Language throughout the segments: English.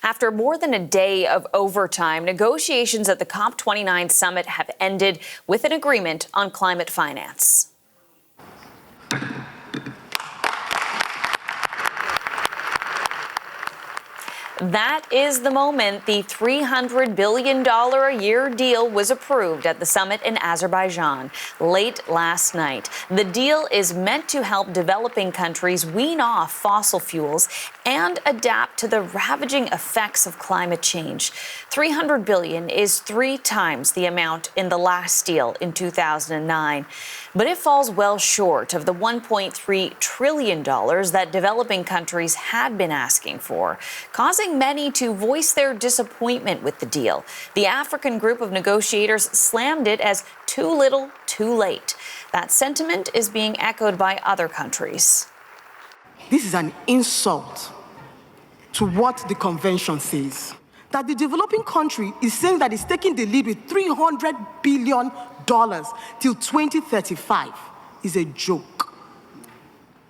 After more than a day of overtime, negotiations at the COP29 summit have ended with an agreement on climate finance. That is the moment the $300 billion a year deal was approved at the summit in Azerbaijan late last night. The deal is meant to help developing countries wean off fossil fuels and adapt to the ravaging effects of climate change. $300 billion is 3 times the amount in the last deal in 2009. But it falls well short of the $1.3 trillion that developing countries had been asking for, causing many to voice their disappointment with the deal. The African group of negotiators slammed it as too little, too late. That sentiment is being echoed by other countries. This is an insult to what the convention says. That the developing country is saying that it's taking the lead with $300 billion till 2035 is a joke.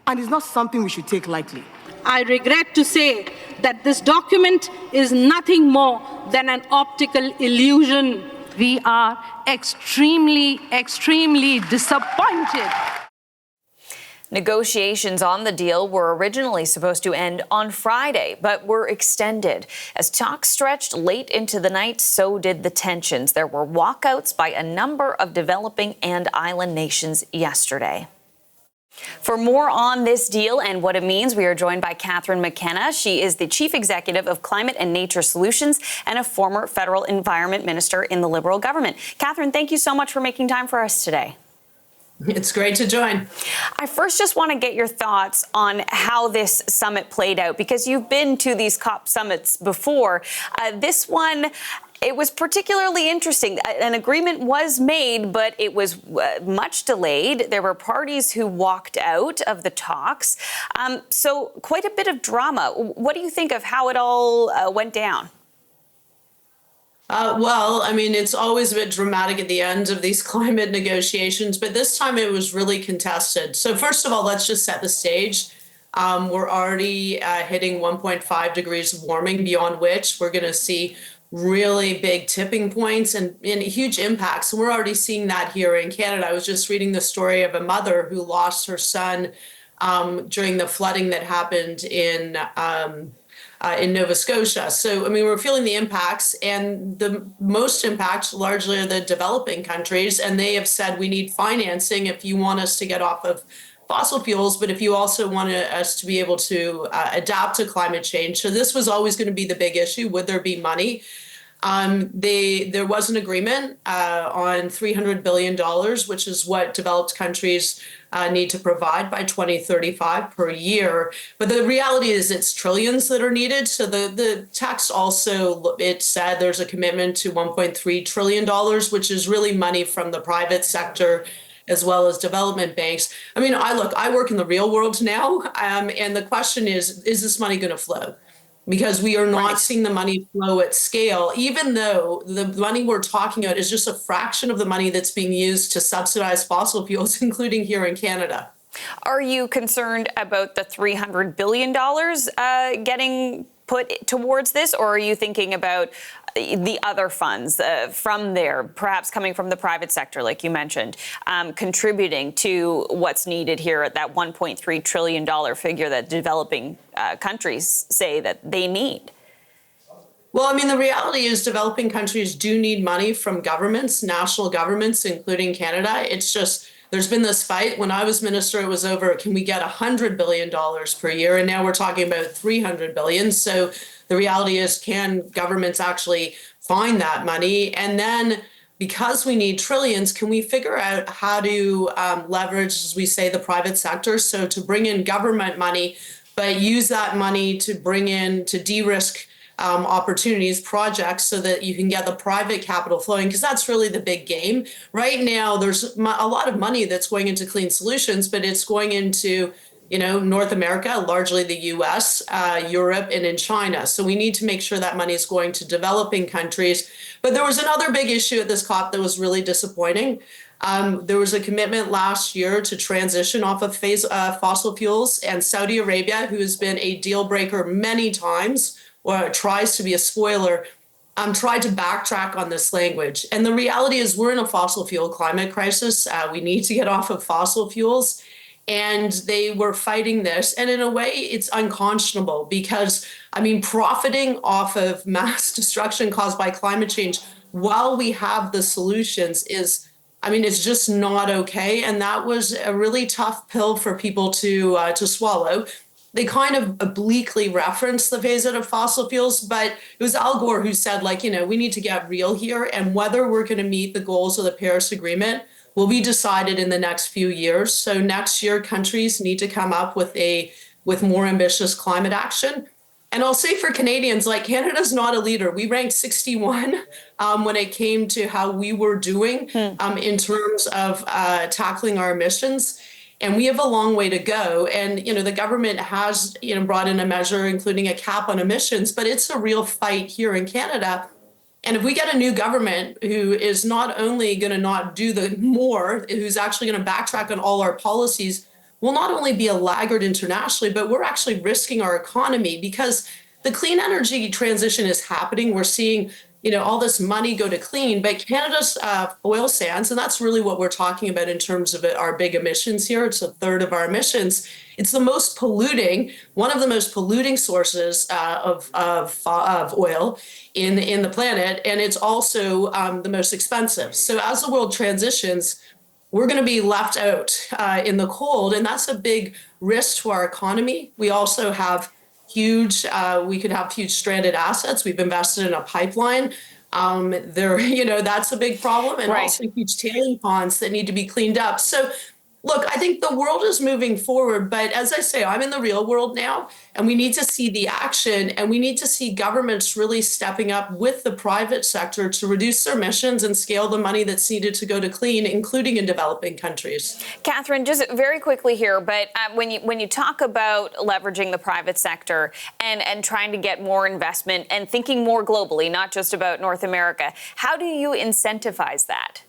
And it's not something we should take lightly. I regret to say that this document is nothing more than an optical illusion. We are extremely, extremely disappointed. Negotiations on the deal were originally supposed to end on Friday, but were extended. As talks stretched late into the night, so did the tensions. There were walkouts by a number of developing and island nations yesterday. For more on this deal and what it means, we are joined by McKenna. She is the Chief Executive of Climate and Nature Solutions and a former federal environment minister in the Liberal government. Catherine, thank you so much for making time for us today. It's great to join. I first just want to get your thoughts on how this summit played out, because you've been to these COP summits before. This one, it was particularly interesting. An agreement was made, but it was much delayed. There were parties who walked out of the talks. So quite a bit of drama. What do you think of how it all went down? Well, I mean, it's always a bit dramatic at the end of these climate negotiations, but this time it was really contested. So first of all, let's just set the stage. We're already hitting 1.5 degrees of warming, beyond which we're going to see really big tipping points and huge impacts. And we're already seeing that here in Canada. I was just reading the story of a mother who lost her son during the flooding that happened in Nova Scotia. So, I mean, we're feeling the impacts, and the most impact largely are the developing countries. And they have said we need financing if you want us to get off of fossil fuels, but if you also want us to be able to adapt to climate change. So this was always going to be the big issue. Would there be money? There was an agreement on $300 billion, which is what developed countries need to provide by 2035 per year. But the reality is it's trillions that are needed. So the text also, it said there's a commitment to $1.3 trillion, which is really money from the private sector as well as development banks. I mean, I work in the real world now, and the question is this money going to flow? Because we are not seeing the money flow at scale, even though the money we're talking about is just a fraction of the money that's being used to subsidize fossil fuels, including here in Canada. Are you concerned about the $300 billion getting put towards this, or are you thinking about the other funds from there, perhaps coming from the private sector, like you mentioned, contributing to what's needed here at that $1.3 trillion figure that developing countries say that they need? Well, I mean, the reality is developing countries do need money from governments, national governments, including Canada. It's just there's been this fight. When I was minister, it was over, can we get $100 billion per year? And now we're talking about $300 billion. So the reality is, can governments actually find that money? And then because we need trillions, can we figure out how to leverage, as we say, the private sector? So to bring in government money, but use that money to bring in, to de-risk opportunities, projects, so that you can get the private capital flowing, because that's really the big game. Right now, there's a lot of money that's going into clean solutions, but it's going into, North America, largely the US, Europe, and in China. So we need to make sure that money is going to developing countries. But there was another big issue at this COP that was really disappointing. There was a commitment last year to transition off of fossil fuels, and Saudi Arabia, who has been a deal breaker many times, or tries to be a spoiler, tried to backtrack on this language. And the reality is we're in a fossil fuel climate crisis. We need to get off of fossil fuels. And they were fighting this. And in a way, it's unconscionable because, I mean, profiting off of mass destruction caused by climate change while we have the solutions is, I mean, it's just not okay. And that was a really tough pill for people to swallow. They kind of obliquely referenced the phase out of fossil fuels, but it was Al Gore who said, like, you know, we need to get real here. And whether we're going to meet the goals of the Paris Agreement will be decided in the next few years. So next year, countries need to come up with more ambitious climate action. And I'll say for Canadians, like, Canada's not a leader. We ranked 61 when it came to how we were doing in terms of tackling our emissions. And we have a long way to go. And, you know, the government has, you know, brought in a measure, including a cap on emissions, but it's a real fight here in Canada. And if we get a new government who is not only going to not do the more, who's actually going to backtrack on all our policies, we'll not only be a laggard internationally, but we're actually risking our economy because the clean energy transition is happening. We're seeing, you know, all this money go to clean, but Canada's oil sands, and that's really what we're talking about in terms of our big emissions here. It's a third of our emissions. It's the most polluting, one of the most polluting sources of oil in the planet, and it's also the most expensive. So as the world transitions, we're going to be left out in the cold, and that's a big risk to our economy. We also have we could have huge stranded assets. We've invested in a pipeline. You know, that's a big problem, and also huge tailing ponds that need to be cleaned up. So, look, I think the world is moving forward, but as I say, I'm in the real world now, and we need to see the action, and we need to see governments really stepping up with the private sector to reduce their emissions and scale the money that's needed to go to clean, including in developing countries. Catherine, just very quickly here, but when you talk about leveraging the private sector and trying to get more investment and thinking more globally, not just about North America, how do you incentivize that?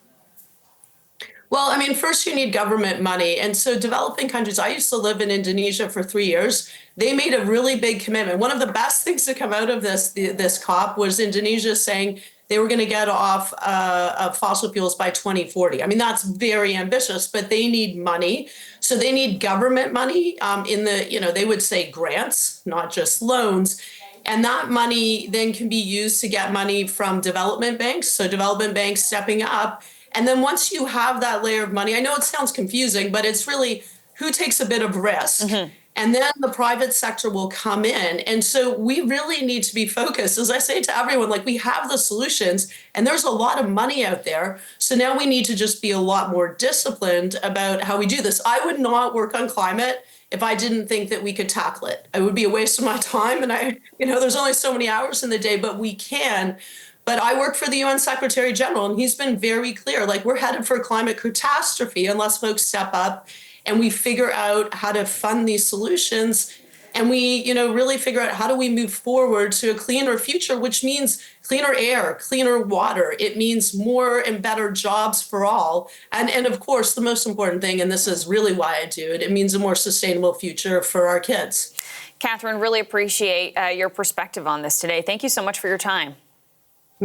Well, I mean, first you need government money. And so developing countries, I used to live in Indonesia for 3 years. They made a really big commitment. One of the best things to come out of this COP was Indonesia saying they were going to get off of fossil fuels by 2040. I mean, that's very ambitious, but they need money. So they need government money they would say grants, not just loans. And that money then can be used to get money from development banks. So development banks stepping up. And then once you have that layer of money, I know it sounds confusing, but it's really who takes a bit of risk. Mm-hmm. And then the private sector will come in. And so we really need to be focused. As I say to everyone, like, we have the solutions and there's a lot of money out there. So now we need to just be a lot more disciplined about how we do this. I would not work on climate if I didn't think that we could tackle it. It would be a waste of my time. And there's only so many hours in the day, but we can. But I work for the UN Secretary General, and he's been very clear, like, we're headed for a climate catastrophe unless folks step up and we figure out how to fund these solutions. And we, really figure out how do we move forward to a cleaner future, which means cleaner air, cleaner water. It means more and better jobs for all. And of course, the most important thing, and this is really why I do it, it means a more sustainable future for our kids. Catherine, really appreciate your perspective on this today. Thank you so much for your time.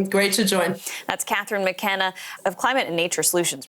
Great to join. That's Catherine McKenna of Climate and Nature Solutions.